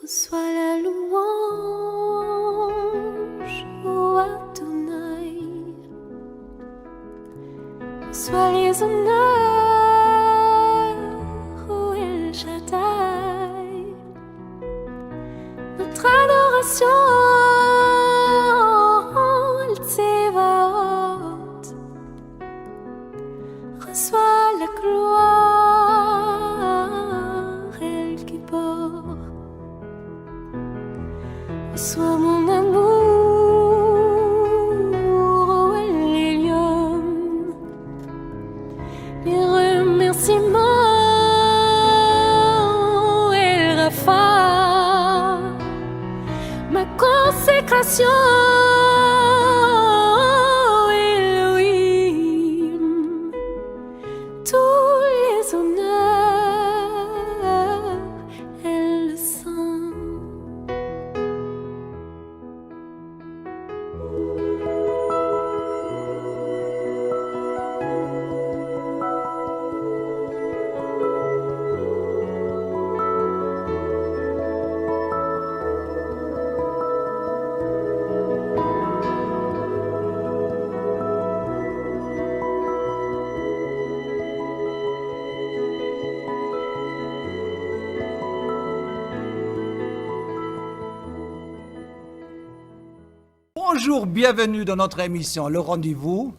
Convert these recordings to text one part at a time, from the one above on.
Reçois la louange, ô Adonai. Reçois les honneurs, ô El Shaddai. Notre adoration, El Tsevaot. Reçois la gloire, El Kibor. Reçois mon amour, ô El Elyon. Mes remerciements, El Rafa. Ma consécration, Elohim. Tous les honneurs, El Saint. Bonjour, bienvenue dans notre émission Le Rendez-vous.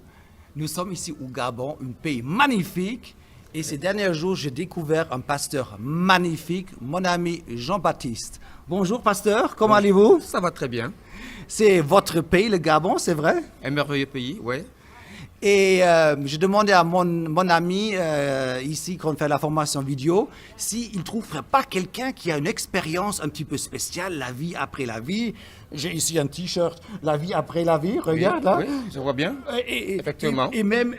Nous sommes ici au Gabon, un pays magnifique. Et ces derniers jours, j'ai découvert un pasteur magnifique, mon ami Jean-Baptiste. Bonjour pasteur, comment allez-vous? Ça va très bien. C'est votre pays, le Gabon, c'est vrai? Un merveilleux pays, oui. Et j'ai demandé à mon ami ici, quand on fait la formation vidéo, s'il ne trouverait pas quelqu'un qui a une expérience un petit peu spéciale, la vie après la vie. J'ai ici un t-shirt, la vie après la vie, regarde là. Oui, je vois bien. Effectivement. Et même,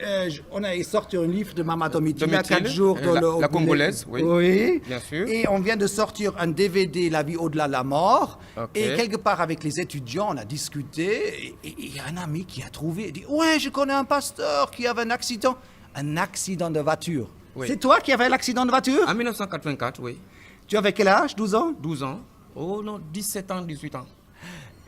on a sorti un livre de Mama Domitille il y a 4 jours. La Congolaise, oui. Oui. Bien sûr. Et on vient de sortir un DVD, La vie au-delà de la mort. Ok. Et quelque part avec les étudiants, on a discuté. Et il y a un ami qui a trouvé, il dit, ouais, je connais un pasteur qui avait un accident de voiture. Oui. C'est toi qui avais l'accident de voiture? En 1984, oui. Tu avais quel âge, 12 ans? 12 ans. Oh non, 17 ans, 18 ans.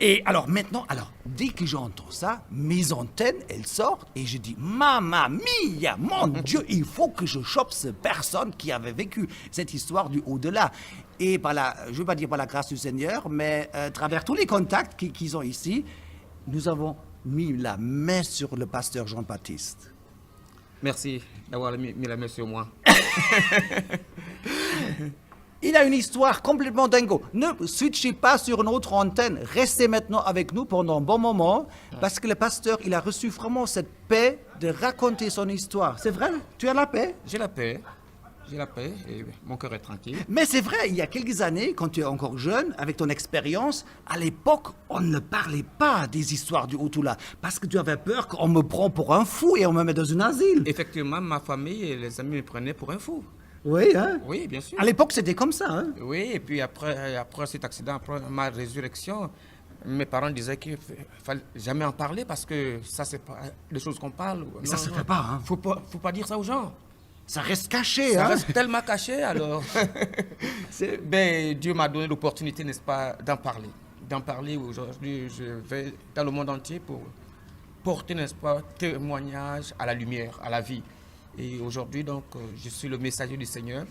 Et alors maintenant, dès que j'entends ça, mes antennes, elles sortent et je dis, Mamma mia, mon Dieu, il faut que je chope cette personne qui avait vécu cette histoire du au-delà. Et je ne veux pas dire par la grâce du Seigneur, mais à travers tous les contacts qu'ils ont ici, nous avons mis la main sur le pasteur Jean-Baptiste. Merci d'avoir mis la main sur moi. Il a une histoire complètement dingo. Ne switchez pas sur une autre antenne. Restez maintenant avec nous pendant un bon moment. Parce que le pasteur, il a reçu vraiment cette paix de raconter son histoire. C'est vrai? Tu as la paix? J'ai la paix. J'ai la paix et mon cœur est tranquille. Mais c'est vrai, il y a quelques années, quand tu es encore jeune, avec ton expérience, à l'époque, on ne parlait pas des histoires du Hutu-là. Parce que tu avais peur qu'on me prend pour un fou et on me met dans un asile. Effectivement, ma famille et les amis me prenaient pour un fou. Oui, hein? Oui, bien sûr. À l'époque, c'était comme ça, hein? Oui, et puis après cet accident, après ma résurrection, mes parents disaient qu'il ne fallait jamais en parler parce que ça, c'est pas des choses qu'on parle. Mais ça se fait pas, hein? Faut pas dire ça aux gens. Ça reste caché, Ça hein? reste tellement caché, alors. Ben, Dieu m'a donné l'opportunité, n'est-ce pas, d'en parler. D'en parler aujourd'hui, je vais dans le monde entier pour porter, n'est-ce pas, témoignage à la lumière, à la vie. Et aujourd'hui, donc, je suis le messager du Seigneur.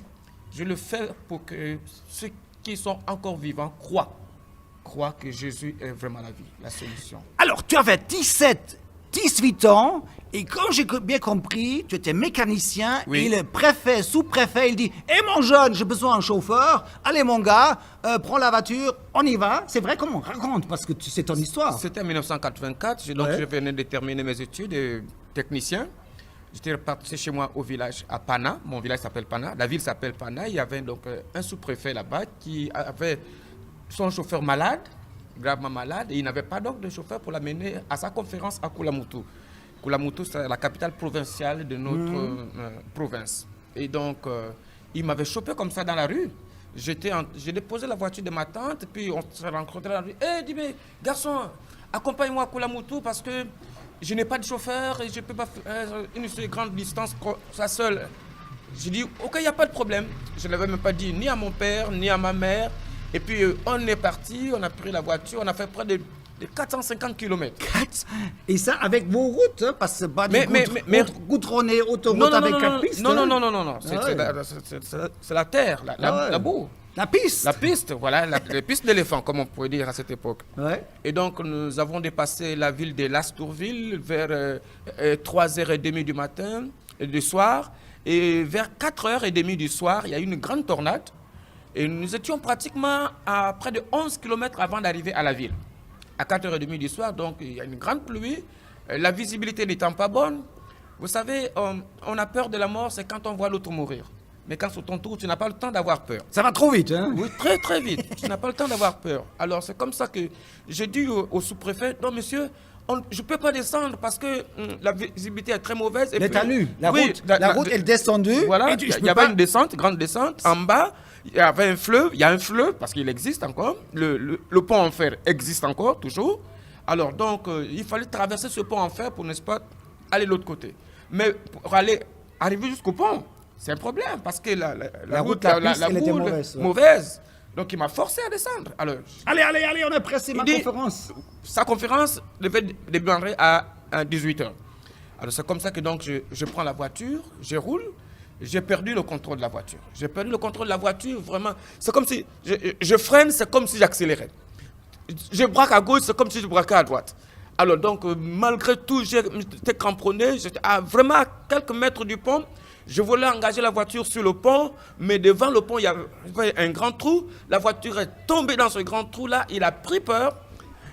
Je le fais pour que ceux qui sont encore vivants croient que Jésus est vraiment la vie, la solution. Alors, tu avais 18 ans, et quand j'ai bien compris, tu étais mécanicien, Oui. et le préfet, sous-préfet, il dit « Eh mon jeune, j'ai besoin d'un chauffeur, allez mon gars, prends la voiture, on y va ». C'est vrai, comment? Raconte, parce que c'est ton histoire. C'était en 1984, donc Ouais. je venais de terminer mes études de technicien. J'étais reparti chez moi au village à Pana. Mon village s'appelle Pana. La ville s'appelle Pana. Il y avait donc un sous-préfet là-bas qui avait son chauffeur malade, gravement malade, et il n'avait pas donc de chauffeur pour l'amener à sa conférence à Koulamoutou. Koulamoutou, c'est la capitale provinciale de notre province. Et donc, il m'avait chopé comme ça dans la rue. J'ai déposé la voiture de ma tante, puis on s'est rencontrés dans la rue. Eh, dis, mais garçon, accompagne-moi à Koulamoutou parce que je n'ai pas de chauffeur et je ne peux pas faire une si grande distance ça seul. J'ai dit, ok, il n'y a pas de problème. Je ne l'avais même pas dit ni à mon père, ni à ma mère. Et puis on est parti, on a pris la voiture, on a fait près de 450 km. Et ça avec vos routes, hein, parce que c'est pas Mais- goudronné, autoroute Non, non, avec non, la non, piste. non, hein. non, non, non, non, non. C'est Ah ouais. c'est la terre, Ah ouais. la boue. La piste. La piste, voilà, la piste d'éléphant, comme on pourrait dire à cette époque. Ouais. Et donc, nous avons dépassé la ville de Lastourville vers 3h30 du matin, du soir. Et vers 4h30 du soir, il y a eu une grande tornade. Et nous étions pratiquement à près de 11 km avant d'arriver à la ville. À 4h30 du soir, donc il y a une grande pluie. La visibilité n'étant pas bonne. Vous savez, on a peur de la mort, c'est quand on voit l'autre mourir. Mais quand c'est ton tour, tu n'as pas le temps d'avoir peur. Ça va trop vite, hein. Oui, très très vite. Tu n'as pas le temps d'avoir peur. Alors c'est comme ça que j'ai dit au sous-préfet, non monsieur, je ne peux pas descendre parce que la visibilité est très mauvaise. Et Mais puis- t'as lu, la Oui, route, la route elle est descendue. Voilà, et il je y peux avait pas- une descente, grande descente. En bas, il y avait un fleuve, il y a un fleuve parce qu'il existe encore. Le pont en fer existe encore, toujours. Alors donc, il fallait traverser ce pont en fer pour, n'est-ce pas, aller de l'autre côté. Mais pour arriver jusqu'au pont, c'est un problème parce que la route, la piste, elle était boue, mauvaise, ouais. mauvaise. Donc il m'a forcé à descendre. Alors, Allez, on a pressé ma Il dit- conférence. sa conférence devait démarrer à 18h. Alors c'est comme ça que donc je prends la voiture, je roule, j'ai perdu le contrôle de la voiture. J'ai perdu le contrôle de la voiture, vraiment. C'est comme si je freine, c'est comme si j'accélérais. Je braque à gauche, c'est comme si je braquais à droite. Alors donc, malgré tout, j'étais cramponné, j'étais vraiment à quelques mètres du pont. Je voulais engager la voiture sur le pont, mais devant le pont, il y avait un grand trou. La voiture est tombée dans ce grand trou-là, il a pris peur.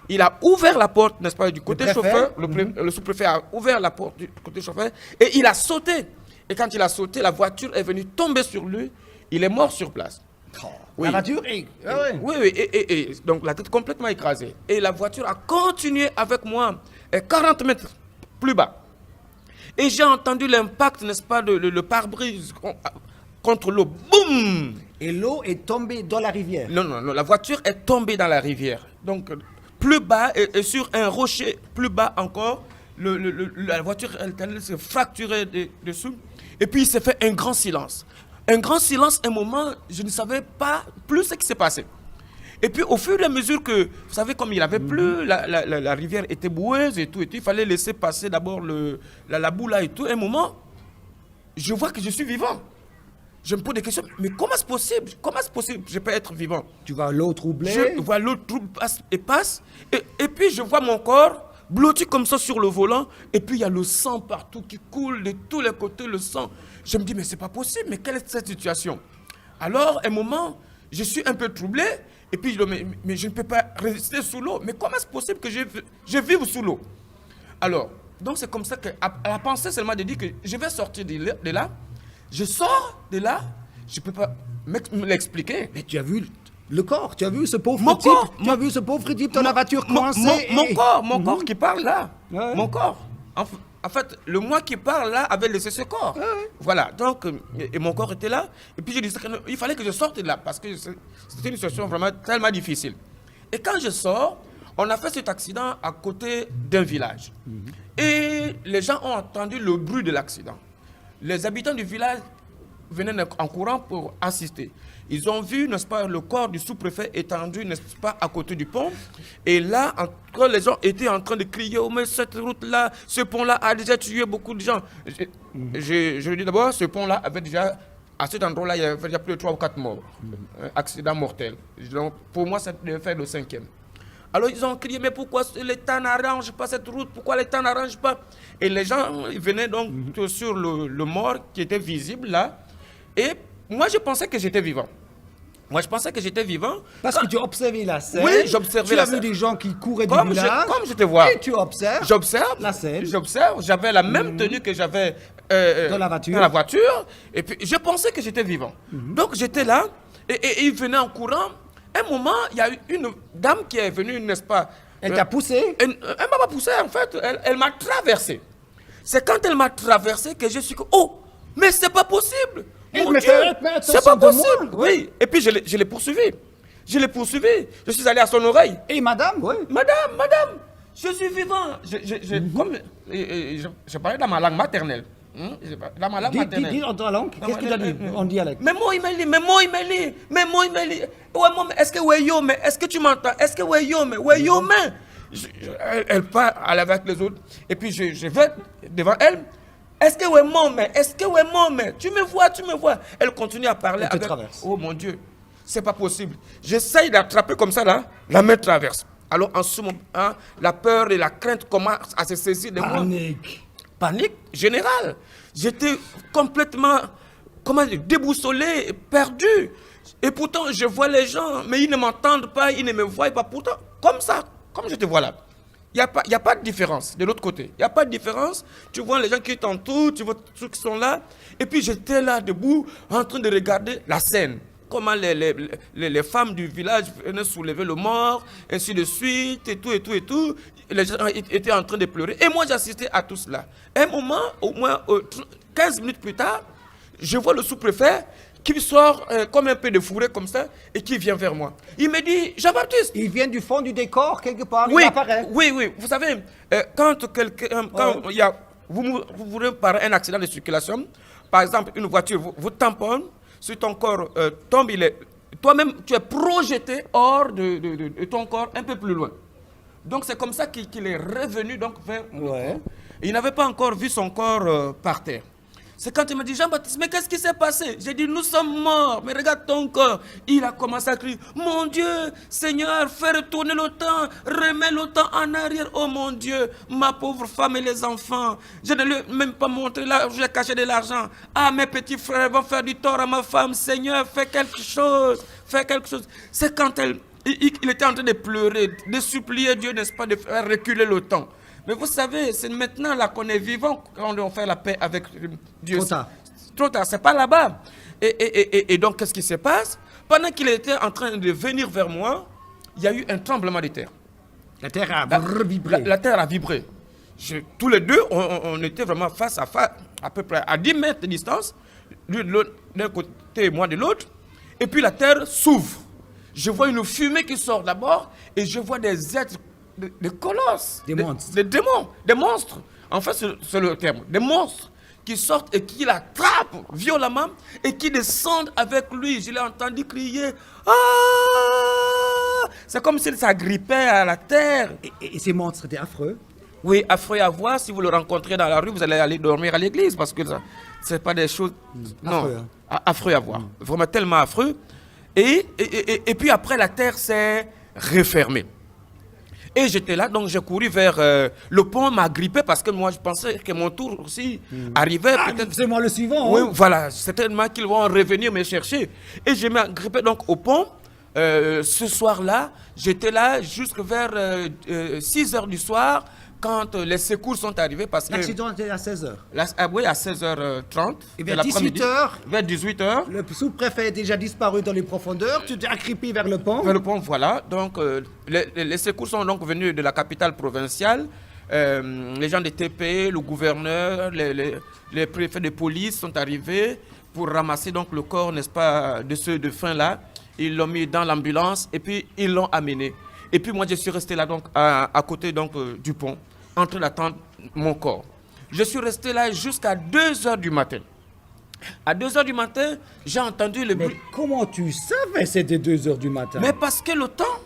Il a ouvert la porte, n'est-ce pas, du côté préfet. chauffeur. Le sous-préfet a ouvert la porte du côté chauffeur et il a sauté. Et quand il a sauté, la voiture est venue tomber sur lui. Il est mort sur place. Oui. La voiture est... Ah ouais. Oui, oui, et donc la tête complètement écrasée. Et la voiture a continué avec moi 40 mètres plus bas. Et j'ai entendu l'impact, n'est-ce pas, le pare-brise contre l'eau. Boum! Et l'eau est tombée dans la rivière. Non, non, non, la voiture est tombée dans la rivière. Donc, plus bas et sur un rocher plus bas encore, la voiture elle s'est fracturée dessous. Et puis, il s'est fait un grand silence. Un grand silence, un moment, je ne savais pas plus ce qui s'est passé. Et puis, au fur et à mesure que, vous savez, comme il avait plu, la rivière était boueuse et tout, il fallait laisser passer d'abord la boue là et tout. Un moment, je vois que je suis vivant. Je me pose des questions, mais comment c'est possible? Comment c'est possible que je peux être vivant? Tu vois l'eau troublée. Je vois l'autre trou passe, et puis je vois mon corps blotti comme ça sur le volant, et puis il y a le sang partout qui coule de tous les côtés, le sang. Je me dis, mais c'est pas possible, mais quelle est cette situation? Alors, un moment, je suis un peu troublé, et puis je dis, mais je ne peux pas rester sous l'eau. Mais comment c'est possible que je vive sous l'eau? Alors, donc c'est comme ça que la pensée seulement de dire que je vais sortir de là. Je sors de là, je ne peux pas me l'expliquer. Mais tu as vu le corps, tu as vu ce pauvre Mon type. corps, Tu as vu ce pauvre type dans la voiture coincée. Mon corps qui parle là. Ouais. Mon corps. En fait, le moi qui parle là avait laissé ce corps. Voilà, donc, et mon corps était là. Et puis je disais qu'il fallait que je sorte de là parce que c'était une situation vraiment tellement difficile. Et quand je sors, on a fait cet accident à côté d'un village. Et les gens ont entendu le bruit de l'accident. Les habitants du village venaient en courant pour assister. Ils ont vu, n'est-ce pas, le corps du sous-préfet étendu, n'est-ce pas, à côté du pont. Et là, quand les gens étaient en train de crier, oh mais cette route-là, ce pont-là a déjà tué beaucoup de gens. Je le dis d'abord, ce pont-là avait déjà, à cet endroit-là, il y avait déjà plus de 3 ou 4 morts. Un accident mortel. Donc, pour moi, ça devait faire le 5e. Alors ils ont crié, mais pourquoi l'État n'arrange pas cette route? Pourquoi l'État n'arrange pas? Et les gens venaient donc sur le mort qui était visible là. Et moi, je pensais que j'étais vivant. Moi, je pensais que j'étais vivant. Parce que tu observais la scène. Oui, j'observais la Tu as vu scène. des gens qui couraient du Comme village. comme je te vois. Et tu observes. J'observe la scène. J'observe. J'avais la même tenue que j'avais Dans la voiture. dans la voiture. Et puis, je pensais que j'étais vivant. Donc, j'étais là. Et ils venaient en courant. Un moment, il y a eu une dame qui est venue, n'est-ce pas? Elle t'a poussé. Elle m'a pas poussé, en fait. Elle m'a traversé. C'est quand elle m'a traversé que je suis... Oh, mais c'est pas possible. Mon Mais Dieu, mais c'est pas attention de possible. moi. Oui. Et puis, je l'ai poursuivi. Je l'ai poursuivi. Je suis allé à son oreille. Et madame, oui. Madame, je suis vivant. Comme je parlais dans ma langue maternelle. Je sais pas. Dans ma langue maternelle. Dis en ta langue. Qu'est-ce que tu as dit en dialecte? Mais moi, il m'a dit. Ouais, moi, est-ce que ouais, yo, mais est-ce que tu m'entends? Est-ce que ouais, yo, mais elle part avec les autres. Et puis, je vais devant elle. Est-ce que ouais, mais tu me vois. Elle continue à parler. Elle te traverse. Oh mon Dieu, c'est pas possible. J'essaye d'attraper comme ça, là. La main traverse. Alors, en ce moment, la peur et la crainte commencent à se saisir de moi. Panique générale. J'étais complètement, déboussolé, perdu. Et pourtant, je vois les gens, mais ils ne m'entendent pas, ils ne me voient pas. Pourtant, comme ça, comme je te vois là, il n'y a pas de différence de l'autre côté. Il n'y a pas de différence. Tu vois les gens qui t'entourent, tu vois ceux qui sont là. Et puis, j'étais là, debout, en train de regarder la scène. Comment les femmes du village venaient soulever le mort, ainsi de suite, et tout. Les gens étaient en train de pleurer. Et moi, j'assistais à tout cela. Un moment, au moins 15 minutes plus tard, je vois le sous-préfet qui sort comme un peu de fourré comme ça et qui vient vers moi. Il me dit, Jean-Baptiste. Il vient du fond du décor, quelque part, oui, il apparaît. Oui. Vous savez, quand quelqu'un, il y a, vous par un accident de circulation, par exemple, une voiture vous tamponne, si ton corps tombe, toi-même, tu es projeté hors de ton corps un peu plus loin. Donc, c'est comme ça qu'il est revenu donc, vers le corps. Il n'avait pas encore vu son corps par terre. C'est quand il m'a dit, Jean-Baptiste, mais qu'est-ce qui s'est passé? J'ai dit, nous sommes morts, mais regarde ton corps. Il a commencé à crier, mon Dieu, Seigneur, fais retourner le temps, remets le temps en arrière, oh mon Dieu, ma pauvre femme et les enfants. Je ne lui ai même pas montré là, j'ai caché de l'argent. Ah, mes petits frères vont faire du tort à ma femme, Seigneur, fais quelque chose. C'est quand il était en train de pleurer, de supplier Dieu, n'est-ce pas, de faire reculer le temps. Mais vous savez, c'est maintenant là qu'on est vivant, quand on fait la paix avec Dieu. Trop tard, c'est pas là-bas. Et donc, qu'est-ce qui se passe? Pendant qu'il était en train de venir vers moi, il y a eu un tremblement de terre. La terre a vibré. La terre a vibré. Tous les deux, on était vraiment face à face, à peu près à 10 mètres de distance, lui d'un côté et moi de l'autre. Et puis la terre s'ouvre. Je vois une fumée qui sort d'abord et je vois des êtres, des colosses, des monstres. Des démons, des monstres. En fait, c'est le terme. Des monstres qui sortent et qui l'attrapent violemment et qui descendent avec lui. Je l'ai entendu crier. Ah! C'est comme s'il s'agrippait à la terre. Et ces monstres étaient affreux? Oui, affreux à voir. Si vous le rencontrez dans la rue, vous allez aller dormir à l'église parce que ce n'est pas des choses... Non, affreux à voir. Vraiment tellement affreux. Et puis après, la terre s'est refermée. Et j'étais là, donc j'ai couru vers le pont, m'a grippé parce que moi je pensais que mon tour aussi arrivait. C'est moi le suivant. Oui, voilà, certainement qu'ils vont revenir me chercher. Et je m'ai grippé donc au pont. Ce soir-là, j'étais là jusqu'à vers 6 h du soir quand les secours sont arrivés. L'accident était à 16 h. Oui, à 16h30. Et vers 18 h. Vers 18 h. Le sous-préfet est déjà disparu dans les profondeurs. Tu t'es accroupi vers le pont. Vers le pont, voilà. Donc, les secours sont donc venus de la capitale provinciale. Les gens des TP, le gouverneur, les préfets de police sont arrivés pour ramasser donc le corps, n'est-ce pas, de ceux de fin-là. Ils l'ont mis dans l'ambulance et puis ils l'ont amené. Et puis moi, je suis resté là donc à côté donc du pont, en train d'attendre mon corps. Je suis resté là jusqu'à 2 h du matin. À 2 h du matin, j'ai entendu le bruit. Mais comment tu savais c'était 2 h du matin? Mais parce que le temps,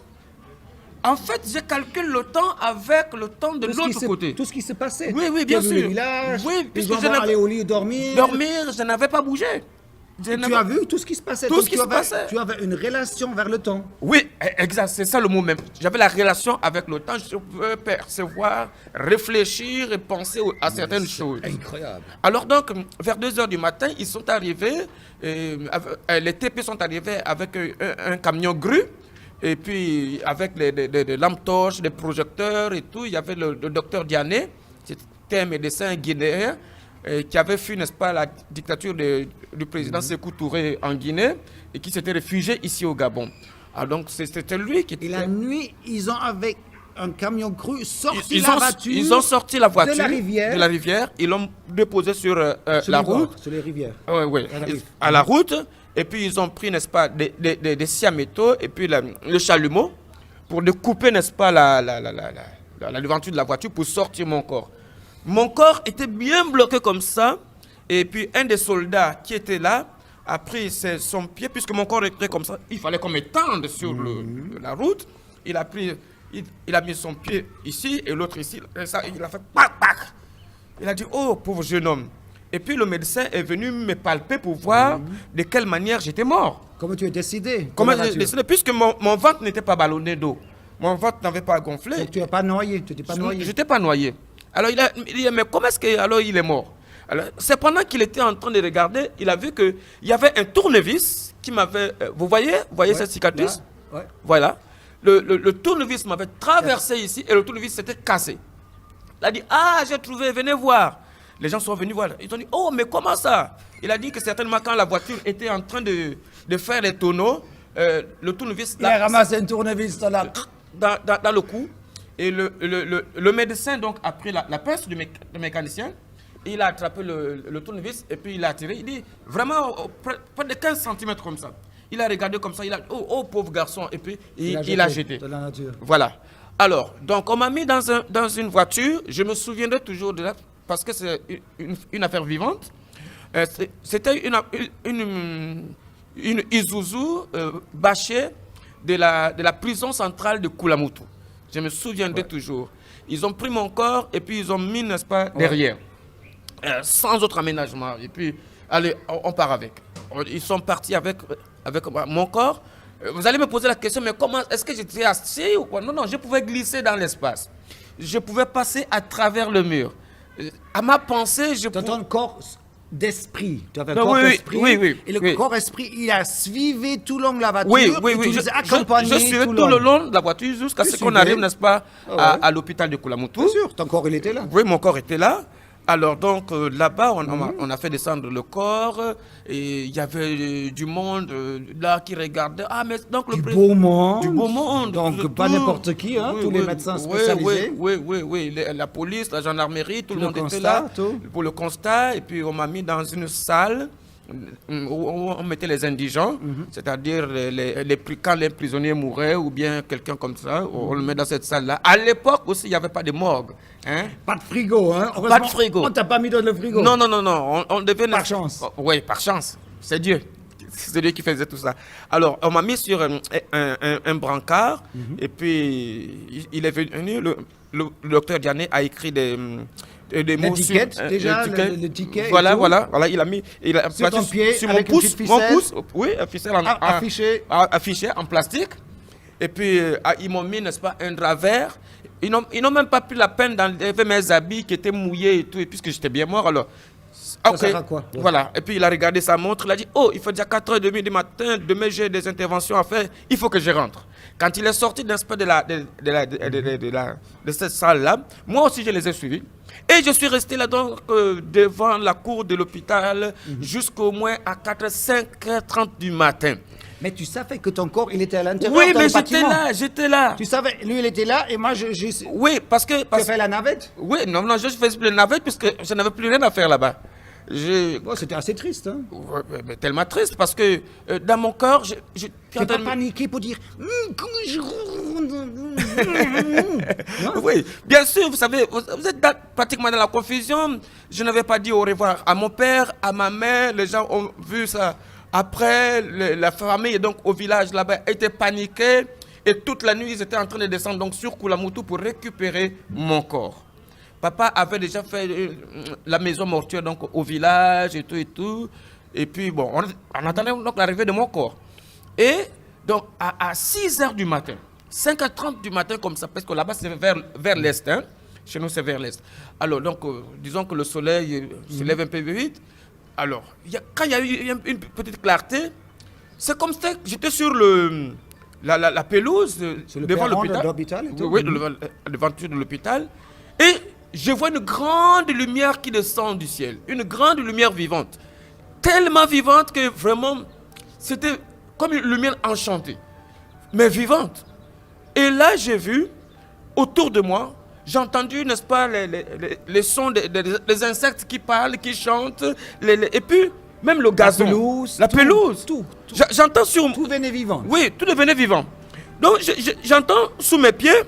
en fait, je calcule le temps avec le temps de l'autre côté. Tout ce qui s'est passé. Oui, bien sûr. Le village, oui, puisque je n'allais aller au lit dormir. Dormir, je n'avais pas bougé. Tu as vu tout ce qui se passait. Tout ce qui se passait. Tu avais une relation vers le temps. Oui, exact, c'est ça le mot même. J'avais la relation avec le temps. Je pouvais percevoir, réfléchir et penser à certaines choses. Incroyable. Alors donc, vers 2 h du matin, ils sont arrivés, les TP sont arrivés avec un camion grue, et puis avec des lampes torches, des projecteurs et tout. Il y avait le docteur Diané, c'était un médecin guinéen, qui avait fui, n'est-ce pas, la dictature du président Sékou Touré en Guinée et qui s'était réfugié ici au Gabon. Alors donc c'était lui qui était... Et la nuit, ils ont avec un camion cru sorti Ils ont sorti la voiture de la rivière. Ils l'ont déposé sur la route. Sur les rivières. Oui, à la route. Et puis ils ont pris, n'est-ce pas, des scies à métaux et puis le chalumeau pour découper, n'est-ce pas, la devanture de la voiture pour sortir mon corps. Mon corps était bien bloqué comme ça. Et puis un des soldats qui était là a pris son pied, puisque mon corps était comme ça, il fallait qu'on m'étende sur la route. Il a pris, il a mis son pied ici et l'autre ici. Et ça, il a fait pac, pac. Il a dit, oh, pauvre jeune homme. Et puis le médecin est venu me palper pour voir de quelle manière j'étais mort. Comment tu es décidé? Comment j'ai décidé? Puisque mon ventre n'était pas ballonné d'eau. Mon ventre n'avait pas gonflé. Donc tu n'es pas noyé, tu n'étais pas noyé. Je n'étais pas noyé. Alors il dit, mais comment est-ce qu'il est mort? Alors, c'est pendant qu'il était en train de regarder, il a vu qu'il y avait un tournevis qui m'avait... vous voyez cette cicatrice? Là, ouais. Voilà. Le tournevis m'avait traversé ici et le tournevis s'était cassé. Il a dit, ah, j'ai trouvé, venez voir. Les gens sont venus voir. Ils ont dit, oh, mais comment ça? Il a dit que certainement quand la voiture était en train de faire les tonneaux, le tournevis... Il a ramassé un tournevis là. Dans le cou. Et le médecin donc a pris la pince du mécanicien. Il a attrapé le tournevis et puis il a tiré. Il dit vraiment près de 15 cm comme ça. Il a regardé comme ça. Il a dit, oh pauvre garçon. Et puis il a jeté. De la nature. Voilà. Alors, donc on m'a mis dans une voiture. Je me souviendrai toujours de là parce que c'est une affaire vivante. C'était une Isuzu bâchée de la prison centrale de Koulamoutou. Je me souviendrai toujours. Ils ont pris mon corps et puis ils ont mis, n'est-ce pas, derrière. Sans autre aménagement. Et puis, allez, on part avec. Ils sont partis avec mon corps. Vous allez me poser la question, mais comment est-ce que j'étais assis ou quoi? Non, non, je pouvais glisser dans l'espace. Je pouvais passer à travers le mur. À ma pensée, je pouvais... Ton corps d'esprit. Tu avais un Non, corps oui, d'esprit. oui, et le oui. corps d'esprit, il a suivi tout le long de la voiture. Oui. Tu nous as accompagnés Je suivais tout le long de la voiture jusqu'à ce qu'on arrive, n'est-ce pas, à l'hôpital de Koulamoutou. Bien sûr, ton corps, il était là. Oui, mon corps était là. Alors donc là-bas, on a fait descendre le corps et il y avait du monde là qui regardait. Ah mais donc Du beau monde. Du beau monde. Donc pas n'importe qui, hein, tous les médecins spécialisés. Oui. La police, la gendarmerie, tout le monde était constat, là tout. pour le constat. Et puis on m'a mis dans une salle où on mettait les indigents, c'est-à-dire quand les prisonniers mouraient ou bien quelqu'un comme ça, on le met dans cette salle-là. À l'époque aussi, il n'y avait pas de morgue. Hein? Pas de frigo, hein. Pas de frigo. On t'a pas mis dans le frigo. Non. On devait... Par chance. Oui, par chance. C'est Dieu. C'est Dieu qui faisait tout ça. Alors, on m'a mis sur un brancard et puis il est venu, le docteur Diané a écrit des mots sur... déjà, le ticket. Voilà, il a Sur ton pied, sur mon avec une pouce, petite ficelle. oui, un ficelle affiché en plastique. Et puis, ils m'ont mis, n'est-ce pas, un drap vert. Ils n'ont même pas pris la peine d'enlever mes habits qui étaient mouillés et tout, et puisque j'étais bien mort, alors... Ça sert à quoi? Voilà. Et puis, il a regardé sa montre, il a dit, oh, il faut déjà 4h30 du matin, demain j'ai des interventions à faire, il faut que je rentre. Quand il est sorti, n'est-ce pas, de cette salle-là, moi aussi, je les ai suivis. Et je suis resté là donc devant la cour de l'hôpital jusqu'au moins à 5h30 du matin. Mais tu savais que ton corps, il était à l'intérieur. Oui, dans mais le bâtiment. j'étais là. Tu savais, lui, il était là et moi, je Oui, parce que... Tu as fait la navette? Oui, non, je faisais la navette puisque je n'avais plus rien à faire là-bas. Bon, c'était assez triste, hein. Ouais, mais tellement triste parce que dans mon corps, Tu n'as pas paniqué pour dire comment je... Oui, bien sûr, vous savez, vous êtes pratiquement dans la confusion. Je n'avais pas dit au revoir à mon père, à ma mère. Les gens ont vu ça. Après, la famille donc au village là-bas était paniquée. Et toute la nuit, ils étaient en train de descendre donc, sur Koulamoutou pour récupérer mon corps. Papa avait déjà fait la maison mortuaire donc, au village et tout et tout. Et puis, bon, on attendait donc l'arrivée de mon corps. Et donc, à 6h du matin, 5h30 du matin comme ça, parce que là-bas, c'est vers l'est. Hein? Chez nous, c'est vers l'est. Alors, donc, disons que le soleil se lève un peu vite. Alors, quand il y a eu une petite clarté, c'est comme si j'étais sur la pelouse devant l'hôpital. Oui, devant de l'hôpital. Et je vois une grande lumière qui descend du ciel. Une grande lumière vivante. Tellement vivante que vraiment, c'était comme une lumière enchantée. Mais vivante. Et là, j'ai vu, autour de moi, j'ai entendu, n'est-ce pas, les sons des insectes qui parlent, qui chantent. Et puis, même le gazon. La pelouse. Tout. J'entends sur... Tout venait vivant. Oui, tout devenait vivant. Donc, j'entends sous mes pieds,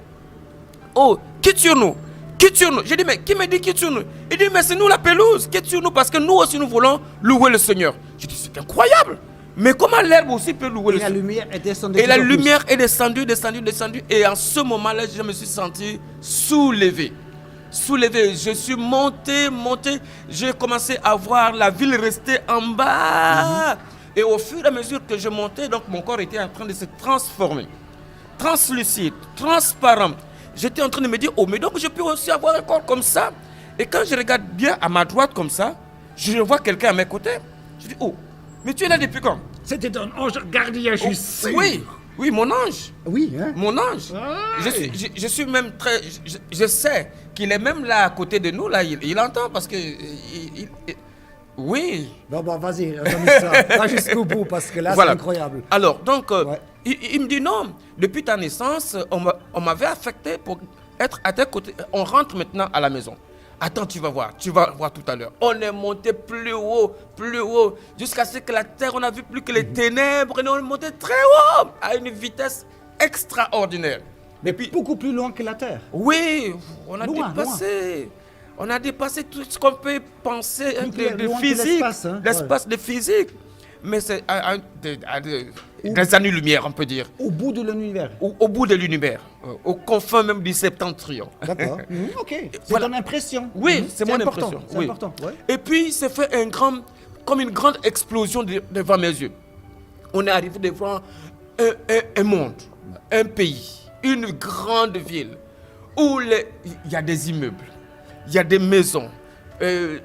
oh, quitte sur nous. quitte sur nous. J'ai dit, mais qui me dit quitte sur nous? Il dit, mais c'est nous la pelouse, quitte sur nous parce que nous aussi nous voulons louer le Seigneur. J'ai dit, c'est incroyable. Mais comment l'herbe aussi peut louer le Et la Seigneur? lumière est descendue. Et la toujours plus. lumière est descendue, descendue, descendue. Et en ce moment-là, je me suis senti soulevé. Soulevé. Je suis monté, monté. J'ai commencé à voir la ville rester en bas. Et au fur et à mesure que je montais, donc mon corps était en train de se transformer. Translucide, transparent. J'étais en train de me dire, oh, mais donc je peux aussi avoir un corps comme ça. Et quand je regarde bien à ma droite comme ça, je vois quelqu'un à mes côtés. Je dis, oh, mais tu es là depuis quand? C'était un ange gardien, je suis sûr. Oui, oui, mon ange. Oui, hein? Mon ange. Je suis même très. Je sais qu'il est même là à côté de nous, là. Il entend parce que. Oui. Bon, vas-y, ça. Va jusqu'au bout parce que là, Voilà. c'est incroyable. Alors, donc, Ouais. il me dit non, depuis ta naissance, on m'avait affecté pour être à tes côtés. On rentre maintenant à la maison. Attends, tu vas voir tout à l'heure. On est monté plus haut, jusqu'à ce que la terre, on n'a vu plus que les ténèbres, et on est monté très haut, à une vitesse extraordinaire. Mais Et puis, beaucoup plus loin que la Terre. oui, on a Loin, dépassé. On a dépassé tout ce qu'on peut penser Plus clair, de loin que physique, l'espace, hein. l'espace de physique. Mais c'est à des années-lumière, on peut dire. Au bout de l'univers. Au bout de l'univers, aux confins même du septentrion. D'accord. Ok. C'est Voilà. ton impression. Oui, Mhm. c'est mon important. impression. C'est Oui. important. Ouais. Et puis, il s'est fait comme une grande explosion devant mes yeux. On est arrivé devant un monde, un pays, une grande ville, où il y a des immeubles, il y a des maisons,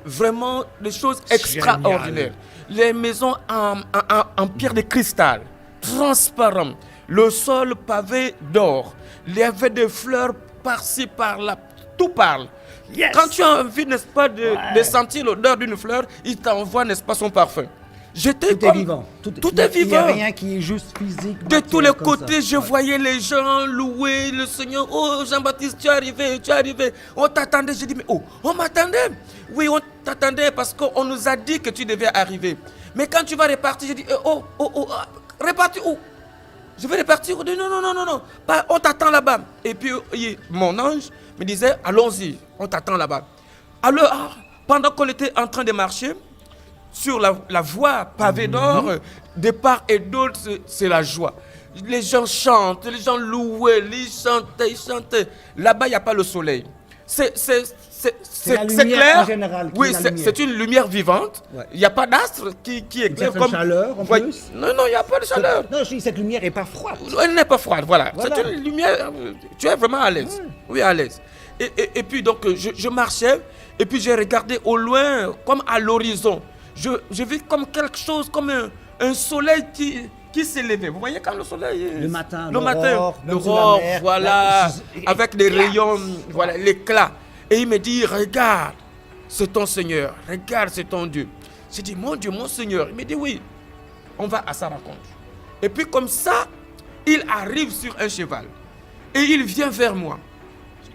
vraiment des choses extraordinaires. Les maisons en pierre de cristal, transparent, le sol pavé d'or, il y avait des fleurs par-ci, par-là, tout parle. Yes. Quand tu as envie, n'est-ce pas, de sentir l'odeur d'une fleur, il t'envoie, n'est-ce pas, son parfum. J'étais Tout est vivant. Tout est Il n'y a vivant. rien qui est juste physique. De tous les comme ça. côtés, je voyais les gens louer le Seigneur. Oh, Jean-Baptiste, tu es arrivé, tu es arrivé. On t'attendait. J'ai dit, mais oh, on m'attendait. Oui, on t'attendait parce qu'on nous a dit que tu devais arriver. Mais quand tu vas repartir, j'ai dit, repartir où? Je vais repartir. Non. On t'attend là-bas. Et puis, mon ange me disait, allons-y, on t'attend là-bas. Alors, pendant qu'on était en train de marcher, sur la voie pavée d'or, de part et d'autre, c'est la joie. Les gens chantent, les gens louaient, ils chantaient. Là-bas, il n'y a pas le soleil. C'est la lumière clair. en général qui Oui, est la lumière. c'est une lumière vivante. Ouais. Il n'y a pas d'astre qui éclaire certaine comme... chaleur, en Ouais. plus. Non, il n'y a pas de chaleur. Non, je dis cette lumière n'est pas froide. Elle n'est pas froide, voilà. Voilà. C'est une lumière, tu es vraiment à l'aise. Oui, à l'aise. Et puis, donc, je marchais, et puis j'ai regardé au loin, comme à l'horizon. Je vis comme quelque chose, comme un soleil qui s'élevait. Vous voyez quand le soleil... Le matin, l'aurore, même sur la mer, voilà, là, avec des éclat. rayons, voilà, l'éclat. Et il me dit, regarde, c'est ton Seigneur, regarde, c'est ton Dieu. J'ai dit, mon Dieu, mon Seigneur. Il me dit, oui, on va à sa rencontre. Et puis comme ça, il arrive sur un cheval. Et il vient vers moi.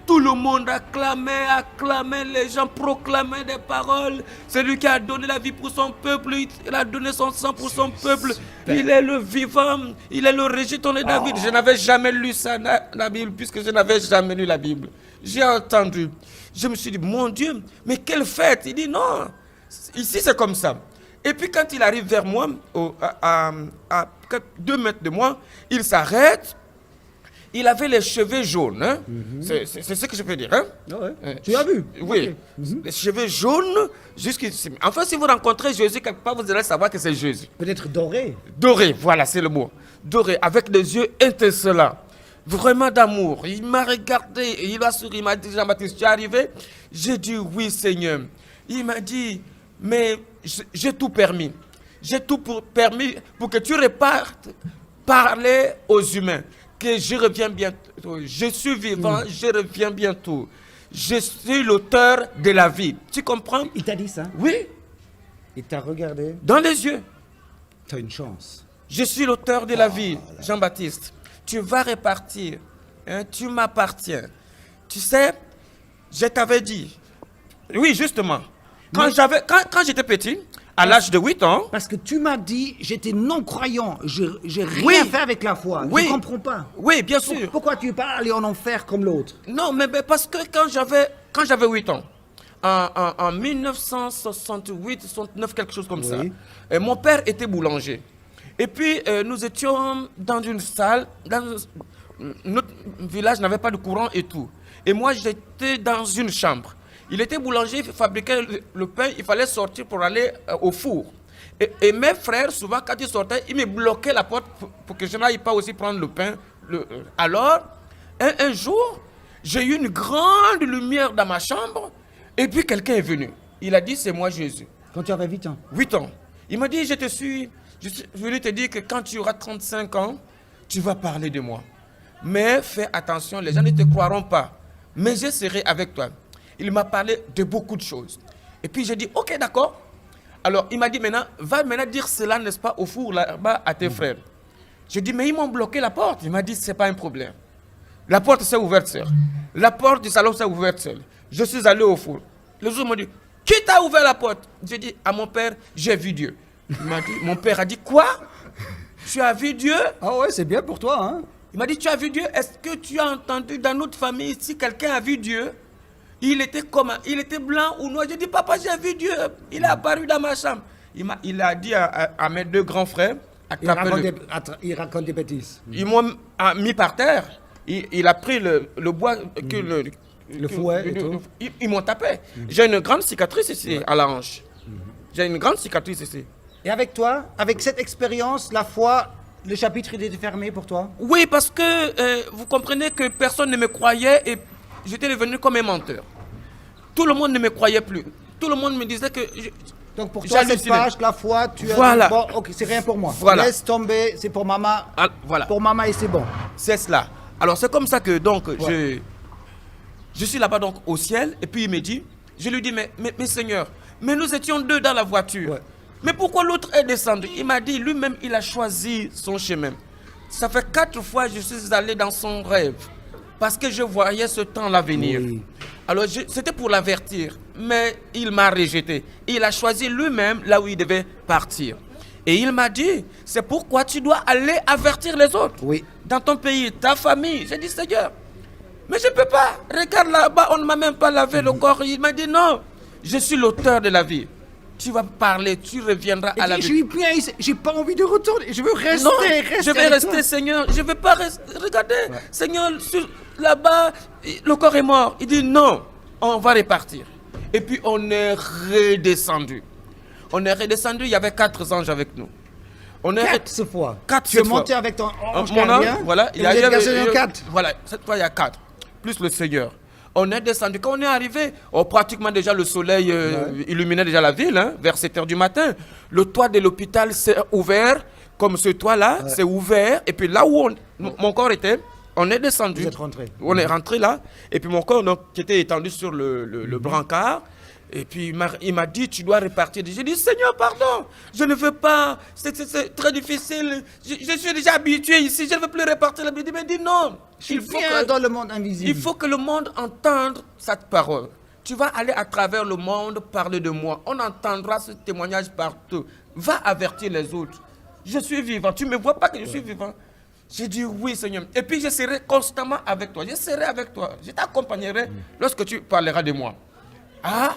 Tout le monde acclamait, les gens proclamaient des paroles. C'est lui qui a donné la vie pour son peuple, il a donné son sang pour son peuple. Il est le vivant, il est le rejeton de David. Je n'avais jamais lu ça dans la Bible, puisque je n'avais jamais lu la Bible. J'ai entendu. Je me suis dit, mon Dieu, mais quelle fête! Il dit, non, ici c'est comme ça. Et puis quand il arrive vers moi, à 2 mètres de moi, il s'arrête. Il avait les cheveux jaunes. Hein? C'est ce que je peux dire. Hein? Ah ouais. Tu as vu? Oui. Ok. Les cheveux jaunes jusqu'ici. Enfin, si vous rencontrez Jésus quelque part, vous allez savoir que c'est Jésus. Peut-être doré. Doré, voilà, c'est le mot. Doré, avec des yeux étincelants. Vraiment d'amour. Il m'a regardé, et il a souri, il m'a dit, Jean-Baptiste, tu es arrivé? J'ai dit, oui, Seigneur. Il m'a dit, mais j'ai tout permis. J'ai tout permis pour que tu repartes parler aux humains. Que je reviens bientôt. Je suis vivant, je reviens bientôt. Je suis l'auteur de la vie. Tu comprends? Il t'a dit ça? Oui, Il t'a regardé? dans les yeux. T'as une chance. Je suis l'auteur de la vie, Jean-Baptiste. Tu vas repartir. Hein, tu m'appartiens. Tu sais, je t'avais dit. Oui, justement. Quand j'étais petit, à l'âge de 8 ans, Parce que tu m'as dit, j'étais non-croyant. J'ai rien Oui. fait avec la foi. Oui. Je ne comprends pas. oui, bien sûr. Pourquoi tu es pas allé en enfer comme l'autre? Non, mais parce que quand quand j'avais 8 ans, en 1968, 69, quelque chose comme ça, mon père était boulanger. Et puis, nous étions dans une salle, notre village n'avait pas de courant et tout. Et moi, j'étais dans une chambre. Il était boulanger, il fabriquait le pain, il fallait sortir pour aller au four. Et mes frères, souvent, quand ils sortaient, ils me bloquaient la porte pour que je n'aille pas aussi prendre le pain. Alors, un jour, j'ai eu une grande lumière dans ma chambre, et puis quelqu'un est venu. Il a dit, c'est moi Jésus. Quand tu avais 8 ans? 8 ans. Il m'a dit, je suis venu te dire que quand tu auras 35 ans, tu vas parler de moi. Mais fais attention, les gens ne te croiront pas. Mais je serai avec toi. Il m'a parlé de beaucoup de choses. Et puis j'ai dit, ok, d'accord. Alors il m'a dit, maintenant, va maintenant dire cela, n'est-ce pas, au four là-bas à tes frères. J'ai dit, mais ils m'ont bloqué la porte. Il m'a dit, c'est pas un problème. La porte s'est ouverte seule. La porte du salon s'est ouverte seule. Je suis allé au four. Les autres m'ont dit, qui t'a ouvert la porte? J'ai dit, à mon père, j'ai vu Dieu. Il m'a dit, mon père a dit, quoi? Tu as vu Dieu? Ah ouais, c'est bien pour toi, hein? Il m'a dit, tu as vu Dieu? Est-ce que tu as entendu dans notre famille si quelqu'un a vu Dieu? Il était comment? Il était blanc ou noir? J'ai dit, papa, j'ai vu Dieu. Il est apparu dans ma chambre. Il a dit à mes deux grands frères, Il raconte des bêtises. ils m'ont mis par terre. Il a pris le bois, Le fouet et tout. Ils m'ont tapé. J'ai une grande cicatrice ici, à la hanche. J'ai une grande cicatrice ici. Et avec toi, avec cette expérience, la foi, le chapitre il était fermé pour toi? Oui, parce que vous comprenez que personne ne me croyait et j'étais devenu comme un menteur. Tout le monde ne me croyait plus. Tout le monde me disait que... Donc pour toi, cette page, la foi, tu as voilà. dit, bon, ok, c'est rien pour moi. Voilà. Laisse tomber, c'est pour maman. Ah, voilà. Pour maman et c'est bon. C'est cela. Alors c'est comme ça que donc je suis là-bas donc au ciel et puis il me dit, je lui dis, mais Seigneur, mais nous étions deux dans la voiture. Ouais. Mais pourquoi l'autre est descendu? Il m'a dit, lui-même, il a choisi son chemin. Ça fait 4 fois que je suis allé dans son rêve. Parce que je voyais ce temps-là venir. Oui. Alors, c'était pour l'avertir. Mais il m'a rejeté. Il a choisi lui-même là où il devait partir. Et il m'a dit, c'est pourquoi tu dois aller avertir les autres. Oui. Dans ton pays, ta famille. J'ai dit, Seigneur, mais je ne peux pas. Regarde là-bas, on ne m'a même pas lavé le corps. Il m'a dit, non, je suis l'auteur de la vie. Tu vas parler, tu reviendras à la vie. Je suis bien ici, j'ai pas envie de retourner, je veux rester. Non, rester je vais avec rester, toi. Seigneur. Je ne vais pas rester. Regardez, Seigneur, là-bas, le corps est mort. Il dit non, on va repartir. Et puis on est redescendu. On est redescendu, il y avait 4 anges avec nous. On est 4 fois. 4 Tu es monté avec ton ange mon gardien, ange, voilà. et vous êtes descendu en 4. Voilà, cette fois il y a 4. Plus le Seigneur. On est descendu. Quand on est arrivé, pratiquement déjà le soleil illuminait déjà la ville, hein, vers 7 h du matin. Le toit de l'hôpital s'est ouvert, comme ce toit-là, c'est ouvert. Et puis là où mon corps était, on est descendu. Vous êtes rentré. On est rentré là. Et puis mon corps donc, qui était étendu sur le brancard. Et puis il m'a dit, tu dois repartir. J'ai dit, Seigneur, pardon, je ne veux pas, c'est très difficile. Je suis déjà habitué ici, je ne veux plus repartir. Il m'a dit, non. Il faut dans le monde invisible. Il faut que le monde entende cette parole. Tu vas aller à travers le monde parler de moi. On entendra ce témoignage partout. Va avertir les autres. Je suis vivant. Tu ne me vois pas que je suis vivant? J'ai dit oui, Seigneur. Et puis je serai constamment avec toi. Je serai avec toi. Je t'accompagnerai lorsque tu parleras de moi. Ah,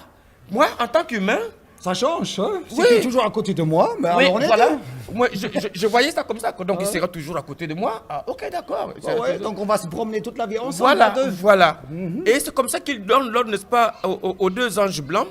moi, en tant qu'humain, ça change, hein? Oui. Si tu es toujours à côté de moi, mais oui, alors on est voilà. deux. Moi, je voyais ça comme ça. Donc, il sera toujours à côté de moi. Ah, ok, d'accord. Donc on va se promener toute la vie ensemble. Voilà, à deux. voilà. Et c'est comme ça qu'il donne l'ordre, n'est-ce pas, aux 2 anges blancs.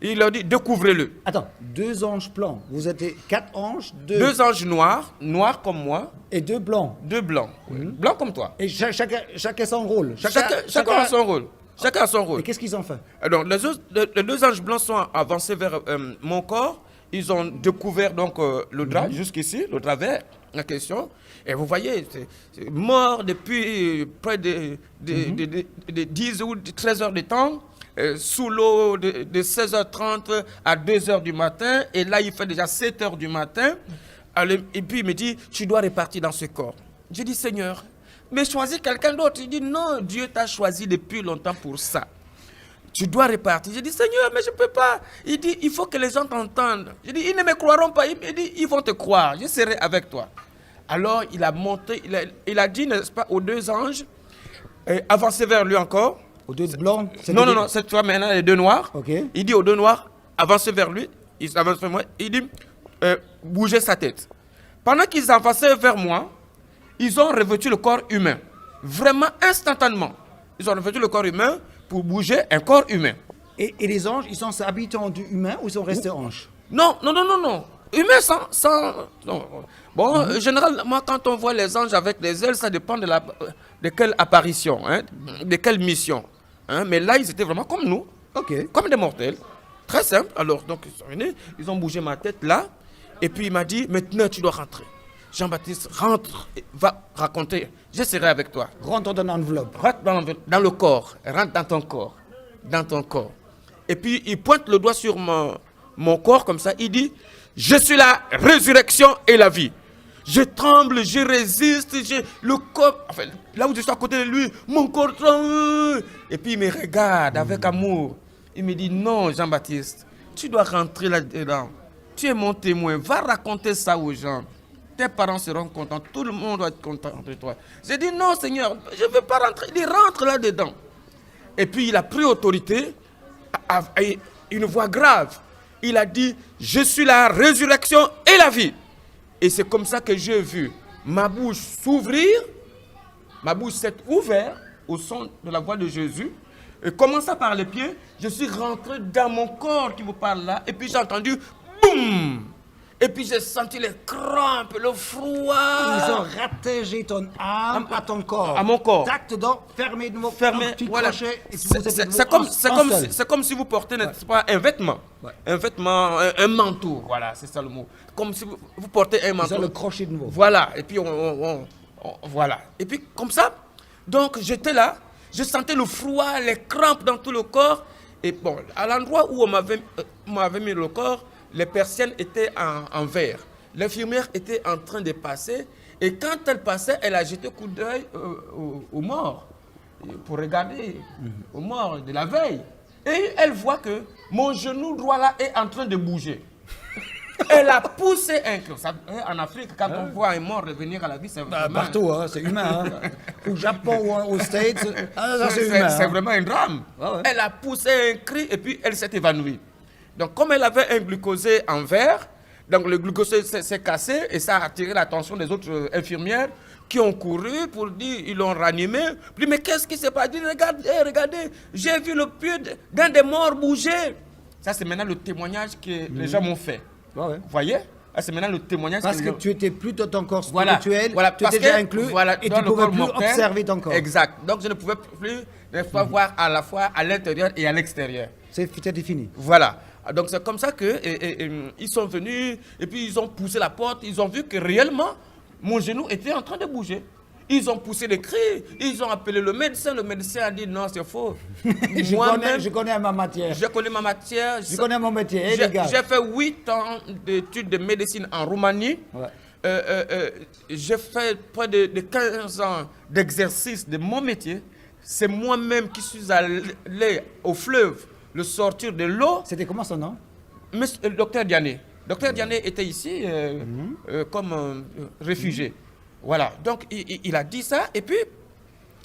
Il leur dit, découvrez-le. Attends, 2 anges blancs. Vous êtes 4 anges, 2 anges noirs comme moi, et 2 blancs. 2 blancs. Blancs comme toi. Et chacun son rôle. Chacun a son rôle. Chacun a son rôle. Et qu'est-ce qu'ils ont fait? Alors, les 2 anges blancs sont avancés vers mon corps. Ils ont découvert donc le drap, jusqu'ici, le drap vert, la question. Et vous voyez, c'est mort depuis près de 10 ou 13 heures de temps, sous l'eau de 16h30 à 2h du matin. Et là, il fait déjà 7h du matin. Et puis, il me dit, tu dois repartir dans ce corps. J'ai dit, Seigneur, mais choisis quelqu'un d'autre. Il dit, non, Dieu t'a choisi depuis longtemps pour ça. Tu dois repartir. J'ai dit, Seigneur, mais je ne peux pas. Il dit, il faut que les gens t'entendent. J'ai dit, ils ne me croiront pas. Il me dit, ils vont te croire. Je serai avec toi. Alors, il a monté, il a dit, n'est-ce pas, aux 2 anges, avancez vers lui encore. Aux deux blancs. Non, non, non, cette fois maintenant, les deux noirs. Ok. Il dit aux deux noirs, avancez vers lui. Ils avancent vers moi. Il dit, bougez sa tête. Pendant qu'ils avançaient vers moi, ils ont revêtu le corps humain. Vraiment instantanément. Ils ont revêtu le corps humain pour bouger un corps humain. Et les anges, ils sont habitants du humain ou ils sont restés anges? Non, non, non, non, non. Humain non. Bon, généralement, quand on voit les anges avec des ailes, ça dépend de quelle apparition, hein, de quelle mission. Hein. Mais là, ils étaient vraiment comme nous, comme des mortels. Très simple. Alors, donc, ils sont venus, ils ont bougé ma tête là. Et puis, il m'a dit, maintenant, tu dois rentrer. Jean-Baptiste, rentre, va raconter. Je serai avec toi. Rentre dans l'enveloppe. Rentre dans le corps. Rentre dans ton corps. Dans ton corps. Et puis, il pointe le doigt sur mon corps comme ça. Il dit, je suis la résurrection et la vie. Je tremble, je résiste, le corps, enfin, là où je suis à côté de lui, mon corps tremble. Et puis il me regarde avec amour. Il me dit, non Jean-Baptiste, tu dois rentrer là-dedans. Tu es mon témoin, va raconter ça aux gens. Tes parents seront contents, tout le monde doit être content de toi. J'ai dit, non Seigneur, je ne veux pas rentrer. Il dit, rentre là-dedans. Et puis il a pris autorité, avec une voix grave. Il a dit, je suis la résurrection et la vie. Et c'est comme ça que j'ai vu ma bouche s'ouvrir, ma bouche s'est ouverte au son de la voix de Jésus. Et commençant par les pieds, je suis rentré dans mon corps qui vous parle là. Et puis j'ai entendu, boum! Et puis j'ai senti les crampes, le froid. Ils ont rattaché ton âme à ton corps. À mon corps. Tac dedans, fermé de nouveau, Fermé, un petit voilà. crochet. Et vous êtes C'est comme si vous portez, n'est-ce pas, un vêtement. Ouais. Un vêtement, un manteau. Voilà, c'est ça le mot. Comme si vous portez un manteau. Ils ont le crochet de nouveau. Voilà. Et puis voilà. Et puis comme ça, donc j'étais là, je sentais le froid, les crampes dans tout le corps. Et bon, à l'endroit où on m'avait mis le corps, les persiennes étaient en verre. L'infirmière était en train de passer. Et quand elle passait, elle a jeté un coup d'œil aux morts. Pour regarder aux morts de la veille. Et elle voit que mon genou droit là est en train de bouger. Elle a poussé un cri. En Afrique, quand on voit un mort revenir à la vie, c'est vraiment... Partout, hein, c'est humain. Hein. Au Japon ou aux States, c'est humain. C'est vraiment un drame. Ouais. Elle a poussé un cri et puis elle s'est évanouie. Donc, comme elle avait un glucosé en verre, donc le glucosé s'est cassé et ça a attiré l'attention des autres infirmières qui ont couru pour dire, ils l'ont ranimé. Puis, mais qu'est-ce qui s'est passé? Regardez, j'ai vu le pied d'un des morts bouger. Ça, c'est maintenant le témoignage que les gens m'ont fait. Vous voyez? C'est maintenant le témoignage. Parce que tu étais plus dans ton corps spirituel, tu étais déjà inclus et tu ne pouvais plus observer ton corps. Exact. Donc, je ne pouvais plus voir à la fois à l'intérieur et à l'extérieur. C'était fini. Voilà. Donc c'est comme ça que ils sont venus et puis ils ont poussé la porte. Ils ont vu que réellement mon genou était en train de bouger. Ils ont poussé les cris. Ils ont appelé le médecin. Le médecin a dit non, c'est faux. je connais ma matière. Je connais ma matière. Je connais mon métier. J'ai fait 8 ans d'études de médecine en Roumanie. Ouais. J'ai fait près de 15 ans d'exercice de mon métier. C'est moi-même qui suis allé au fleuve le sortir de l'eau. C'était comment son nom? Le docteur Diané. Docteur Diané était ici comme réfugié. Voilà. Donc, il a dit ça. Et puis,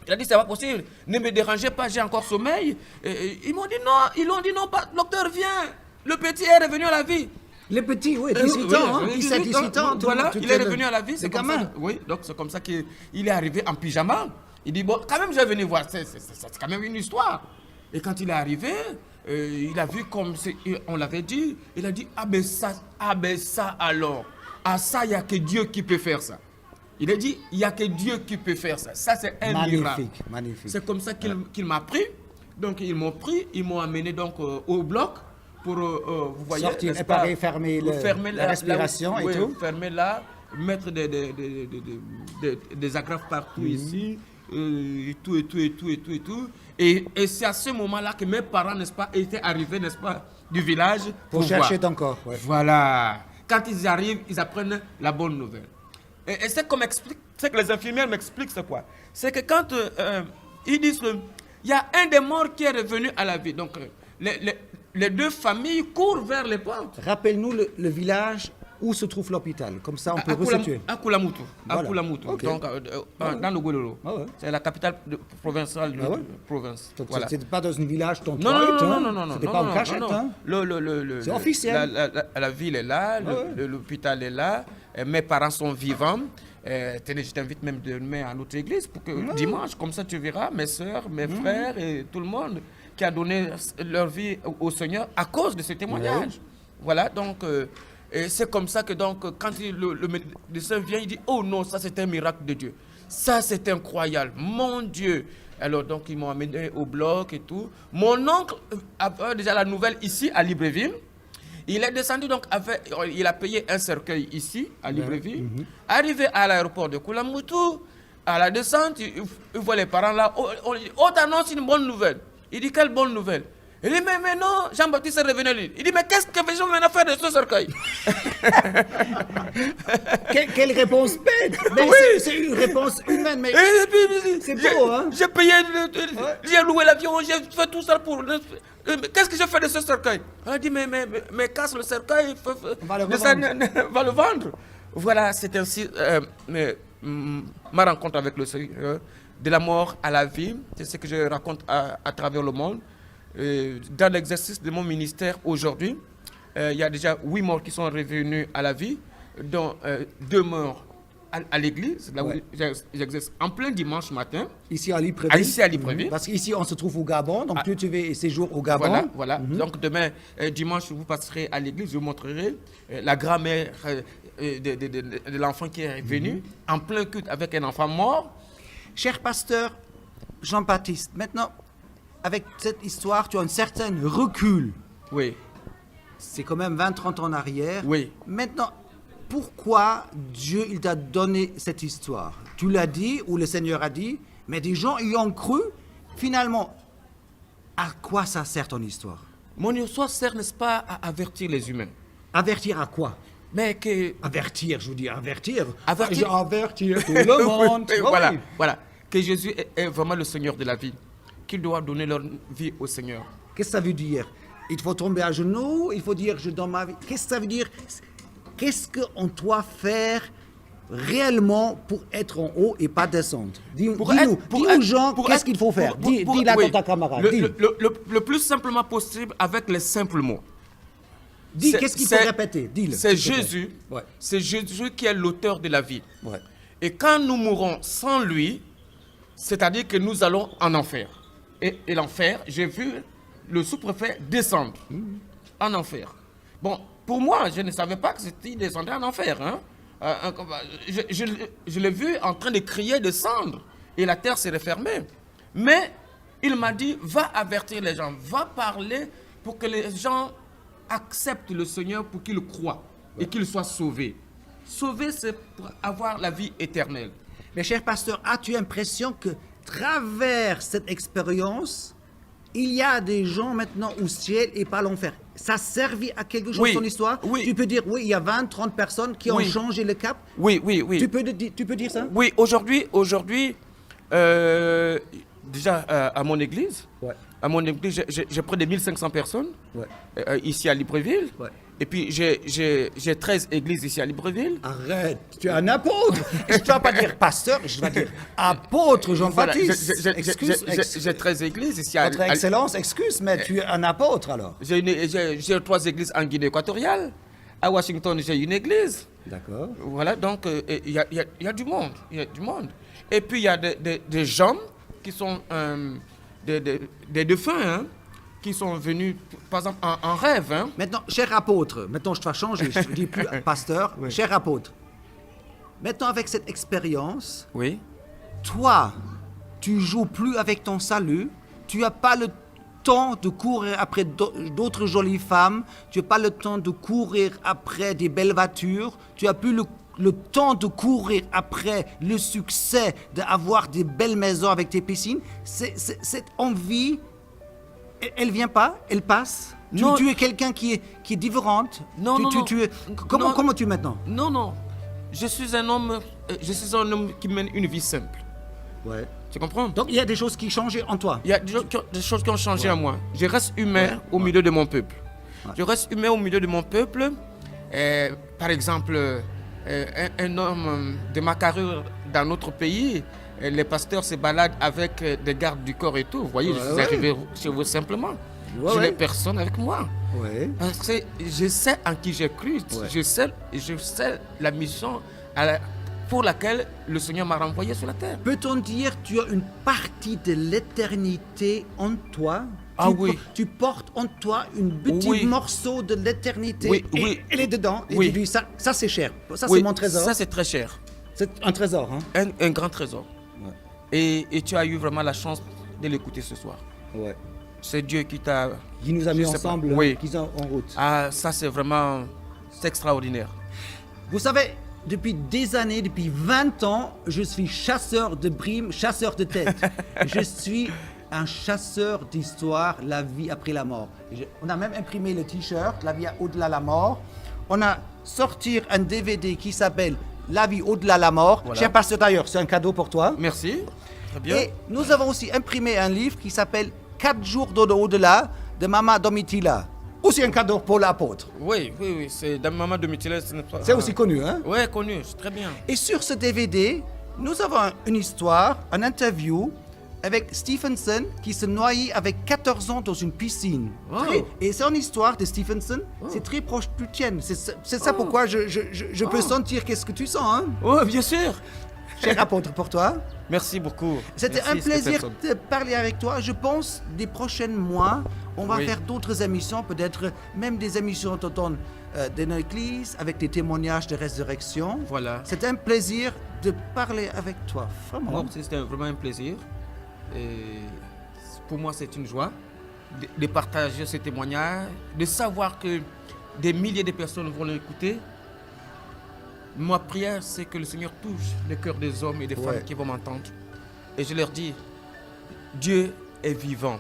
il a dit, c'est pas possible. Ne me dérangez pas, j'ai encore sommeil. Ils m'ont dit non. Ils l'ont dit non, pas. Docteur, viens. Le petit est revenu à la vie. Le petit, oui, 18 ans. 17-18 ans. Voilà, il est revenu à la vie. C'est comme ça. Oui, donc c'est comme ça qu'il est arrivé en pyjama. Il dit, bon, quand même, je vais venir voir. C'est quand même une histoire. Et quand il est arrivé, il a vu comme on l'avait dit. Il a dit, ah ben ça alors. Ah ça, il n'y a que Dieu qui peut faire ça. Il a dit, il n'y a que Dieu qui peut faire ça. Ça, c'est un miracle. Magnifique. C'est comme ça qu'il m'a pris. Donc, ils m'ont pris, ils m'ont amené donc au bloc pour, vous voyez, sortir, fermer la respiration et tout. Fermer là, mettre des agrafes partout ici. Et tout. Et c'est à ce moment-là que mes parents, n'est-ce pas, étaient arrivés, n'est-ce pas, du village pour chercher ton corps. Ouais. Voilà. Quand ils arrivent, ils apprennent la bonne nouvelle. Et c'est comme c'est que les infirmières m'expliquent, c'est quoi? C'est que quand ils disent il y a un des morts qui est revenu à la vie. Donc les deux familles courent vers les portes. Rappelle-nous le village où se trouve l'hôpital? Comme ça, on peut resituer. À Koulamoutou. Voilà. À Koulamoutou. Okay. Donc, dans le Gololo. C'est la capitale provinciale de province. Donc, voilà. c'est pas dans un village non. C'était pas en cachette. C'est officiel. La ville est là, l'hôpital est là, mes parents sont vivants. Je t'invite même demain à notre église pour que dimanche, comme ça tu verras mes soeurs, mes frères et tout le monde qui a donné leur vie au Seigneur à cause de ce témoignage. Voilà, donc et c'est comme ça que donc quand le médecin vient, il dit oh non, ça c'est un miracle de Dieu. Ça c'est incroyable, mon Dieu. Alors donc ils m'ont amené au bloc et tout. Mon oncle a déjà la nouvelle ici à Libreville. Il est descendu donc, il a payé un cercueil ici, à Libreville. Arrivé à l'aéroport de Koulamoutou, à la descente, il voit les parents là. On dit, oh, t'annonces une bonne nouvelle. Il dit, quelle bonne nouvelle? Il dit, mais non, Jean-Baptiste est revenu. Il dit, mais qu'est-ce que je viens de faire de ce cercueil? Quelle réponse bête! C'est une réponse humaine, mais c'est beau, hein? J'ai payé, j'ai loué l'avion, j'ai fait tout ça pour... Qu'est-ce que je fais de ce cercueil? Elle a dit, mais casse le cercueil, va le vendre. Voilà, c'est ainsi ma rencontre avec le Seigneur, de la mort à la vie. C'est ce que je raconte à travers le monde. Dans l'exercice de mon ministère aujourd'hui, il y a déjà 8 morts qui sont revenus à la vie, dont 2 morts à l'église, là où j'exerce en plein dimanche matin. Ici à Libreville. Ici à Libreville. Parce qu'ici on se trouve au Gabon, donc tu fais séjour au Gabon. Voilà. Donc demain, dimanche, vous passerez à l'église, je vous montrerai la grand-mère de l'enfant qui est venu en plein culte avec un enfant mort. Cher pasteur Jean-Baptiste, maintenant, avec cette histoire, tu as un certain recul. Oui. C'est quand même 20-30 ans en arrière. Oui. Maintenant, pourquoi Dieu il t'a donné cette histoire? Tu l'as dit, ou le Seigneur a dit, mais des gens y ont cru. Finalement, à quoi ça sert ton histoire? Mon histoire sert, n'est-ce pas, à avertir les humains. Avertir à quoi? Mais que... Avertir, je veux dire, avertir. Avertir tout le monde. Voilà. Que Jésus est vraiment le Seigneur de la vie. Qu'ils doivent donner leur vie au Seigneur. Qu'est-ce que ça veut dire? Il faut tomber à genoux, il faut dire je donne ma vie. Qu'est-ce que ça veut dire? Qu'est-ce qu'on doit faire réellement pour être en haut et pas descendre? Dis aux gens qu'est-ce qu'il faut faire. Dis-le à ta camarade. Le plus simplement possible avec les simples mots. Dis qu'est-ce qu'il faut répéter. Dis-le. C'est Jésus. C'est Jésus qui est l'auteur de la vie. Et quand nous mourrons sans lui, c'est-à-dire que nous allons en enfer. Et l'enfer, j'ai vu le sous-préfet descendre en enfer. Bon, pour moi, je ne savais pas que c'était descendu en enfer. Hein. Je l'ai vu en train de crier, de descendre. Et la terre s'est refermée. Mais il m'a dit, va avertir les gens, va parler pour que les gens acceptent le Seigneur, pour qu'ils croient et qu'ils soient sauvés. Sauver, c'est pour avoir la vie éternelle. Mais cher pasteur, as-tu l'impression que travers cette expérience, il y a des gens maintenant au ciel et pas l'enfer? Ça servi à quelque chose, ton histoire? Tu peux dire, oui, il y a 20-30 personnes qui ont changé le cap? Oui. Tu peux dire ça? Oui, aujourd'hui déjà à mon église, j'ai près de 1500 personnes ici à Libreville. Et puis j'ai 13 églises ici à Libreville. Arrête, tu es un apôtre. Je ne vais pas dire pasteur, je vais dire apôtre Jean-Baptiste. J'ai 13 églises ici à Votre Excellence, excuse, mais tu es un apôtre alors. J'ai 3 églises en Guinée équatoriale. À Washington, j'ai une église. D'accord. Voilà, donc il y a du monde. Il y a du monde. Et puis il y a des gens qui sont des défunts, hein, qui sont venus, par exemple, en rêve. Hein. Maintenant, cher apôtre, maintenant je te vais changer, je ne dis plus pasteur, cher apôtre. Maintenant, avec cette expérience, toi, tu joues plus avec ton salut, tu n'as pas le temps de courir après d'autres jolies femmes, tu n'as pas le temps de courir après des belles voitures, tu n'as plus le temps de courir après le succès, d'avoir des belles maisons avec tes piscines. Cette envie, elle vient pas, elle passe. Tu es quelqu'un qui est différente. Comment tu es maintenant? Non. Je suis un homme qui mène une vie simple. Tu comprends? Donc il y a des choses qui changent en toi. Il y a des choses qui ont changé en moi. Je reste humain au milieu de mon peuple. Je reste humain au milieu de mon peuple. par exemple, un homme de ma carrure dans notre pays, les pasteurs se baladent avec des gardes du corps et tout. Vous voyez, je suis arrivé chez vous simplement. Je n'ai personne avec moi. Parce que je sais en qui j'ai cru. Je sais la mission pour laquelle le Seigneur m'a renvoyé sur la terre. Peut-on dire que tu as une partie de l'éternité en toi? Tu portes en toi un petit morceau de l'éternité. Oui. Elle est dedans. Et tu dis, ça c'est cher. Ça, c'est mon trésor. Ça, c'est très cher. C'est un trésor. Hein? Un grand trésor. Et tu as eu vraiment la chance de l'écouter ce soir. C'est Dieu qui nous a mis ensemble, qui sont en route. Ah, ça c'est vraiment extraordinaire. Vous savez, depuis des années, depuis 20 ans, je suis chasseur de primes, chasseur de têtes. Je suis un chasseur d'histoire, la vie après la mort. On a même imprimé le t-shirt, la vie au-delà de la mort. On a sorti un DVD qui s'appelle La vie au-delà de la mort. Cher pasteur, d'ailleurs, c'est un cadeau pour toi. Merci. Très bien. Et nous avons aussi imprimé un livre qui s'appelle 4 jours au-delà de Mama Domitila. Aussi un cadeau pour l'apôtre. Oui, c'est de Mama Domitila. C'est aussi connu, hein? Oui, connu, c'est très bien. Et sur ce DVD, nous avons une histoire, une interview avec Stephenson qui se noyait avec 14 ans dans une piscine. Et c'est une histoire de Stephenson, c'est très proche du tien. C'est ça pourquoi je peux sentir qu'est-ce que tu sens, hein? Oh, bien sûr. Cher apôtre, pour toi. Merci beaucoup. C'était un plaisir de parler avec toi. Je pense des prochains mois, on va faire d'autres émissions, peut-être même des émissions de notre église avec des témoignages de résurrection. Voilà. C'était un plaisir de parler avec toi, vraiment. C'était vraiment un plaisir. Et pour moi, c'est une joie de partager ces témoignages, de savoir que des milliers de personnes vont l'écouter. Ma prière, c'est que le Seigneur touche le cœur des hommes et des femmes qui vont m'entendre. Et je leur dis, Dieu est vivant.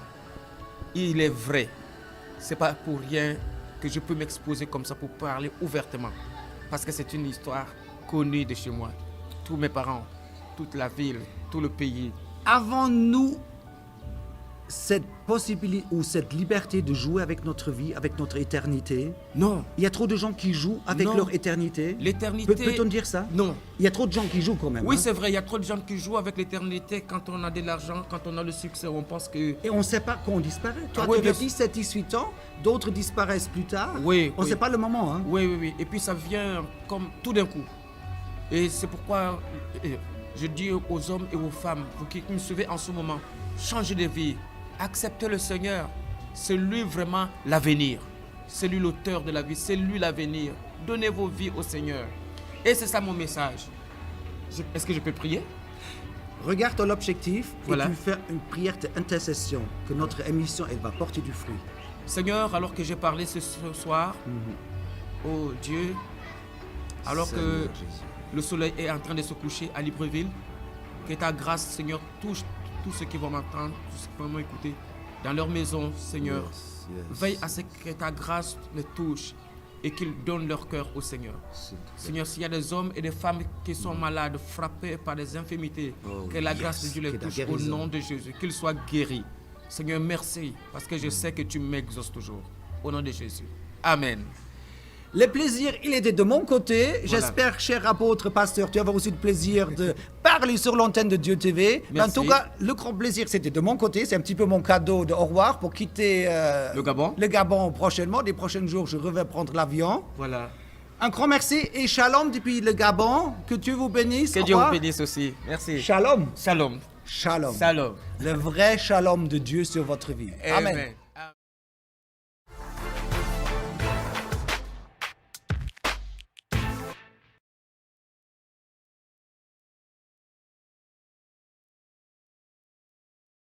Il est vrai. Ce n'est pas pour rien que je peux m'exposer comme ça pour parler ouvertement. Parce que c'est une histoire connue de chez moi. Tous mes parents, toute la ville, tout le pays. Avons-nous cette possibilité ou cette liberté de jouer avec notre vie, avec notre éternité? Non. Il y a trop de gens qui jouent avec leur éternité. L'éternité... Peut-on dire ça? Non. Il y a trop de gens qui jouent quand même. Oui, c'est vrai, il y a trop de gens qui jouent avec l'éternité quand on a de l'argent, quand on a le succès, on pense que... Et on ne sait pas quand on disparaît. Toi, tu as 17-18 ans, d'autres disparaissent plus tard. On ne sait pas le moment. Hein? Oui. Et puis ça vient comme tout d'un coup. Et c'est pourquoi je dis aux hommes et aux femmes, vous qui me suivez en ce moment, changez de vie. Acceptez le Seigneur, c'est lui vraiment l'avenir, c'est lui l'auteur de la vie, c'est lui l'avenir. Donnez vos vies au Seigneur. Et c'est ça mon message. Est-ce que je peux prier? Regarde l'objectif et tu fais une prière d'intercession, que notre émission elle va porter du fruit. Seigneur, alors que j'ai parlé ce soir, oh Dieu, alors que le soleil est en train de se coucher à Libreville, que ta grâce, Seigneur, touche tous ceux qui vont m'entendre, tous ceux qui vont m'écouter, dans leur maison, Seigneur. Veille à ce que ta grâce les touche et qu'ils donnent leur cœur au Seigneur. Seigneur, s'il y a des hommes et des femmes qui sont malades, frappés par des infirmités, que la grâce de Dieu les touche au nom de Jésus, qu'ils soient guéris. Seigneur, merci, parce que je sais que tu m'exauces toujours. Au nom de Jésus. Amen. Le plaisir, il était de mon côté. J'espère, cher apôtre, pasteur, tu as aussi le plaisir de parler sur l'antenne de Dieu TV. En tout cas, le grand plaisir, c'était de mon côté. C'est un petit peu mon cadeau de au revoir pour quitter le Gabon prochainement. Les prochains jours, je reviens prendre l'avion. Voilà. Un grand merci et shalom depuis le Gabon. Que Dieu vous bénisse. Que Dieu vous bénisse aussi. Merci. Shalom. Shalom. Shalom. Shalom. Le vrai shalom de Dieu sur votre vie. Amen.